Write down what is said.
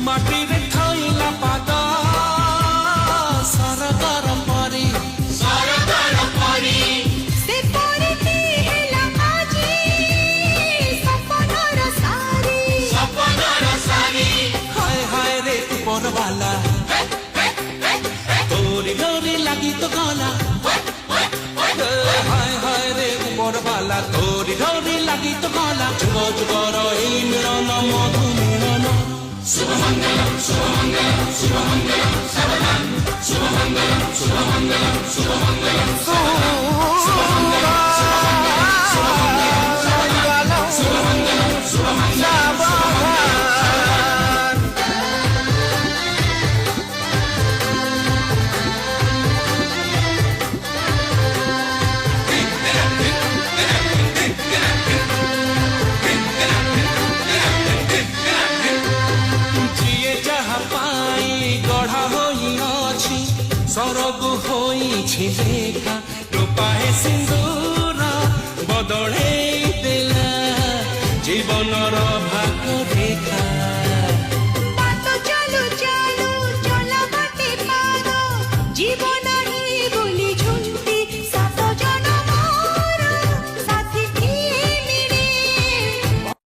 ମାଟିରେ ଥଇଲା ପାଦ ସରଗର ପରି ସେ ପରିଟି ହେଲା ଆଜି ସପନର ସାରି ହାୟ ହାୟ ରେ ଉପରବାଲା ତୋରି ଡୋରି ଲାଗି ତ ଗଲା হায় হায় রে উপরবালা তোরি ডোরি লাগি তো গলা যুগ যুগর এই মিলন মধু মিলন শুভমঙ্গলম শুভমঙ্গলম শুভমঙ্গলম সাবধান শুভমঙ্গলম শুভমঙ্গলম শুভমঙ্গলম সাবধান শুভমঙ্গলম শুভমঙ্গলম শুভমঙ্গলম সাবধান শুভমঙ্গলম শুভমঙ্গলম ସରଗୁ ହୋଇଛି ଲେଖା ରୂପାଏ ସିନ୍ଦୁର ବଦଳେଇ ଦେଲା ଜୀବନ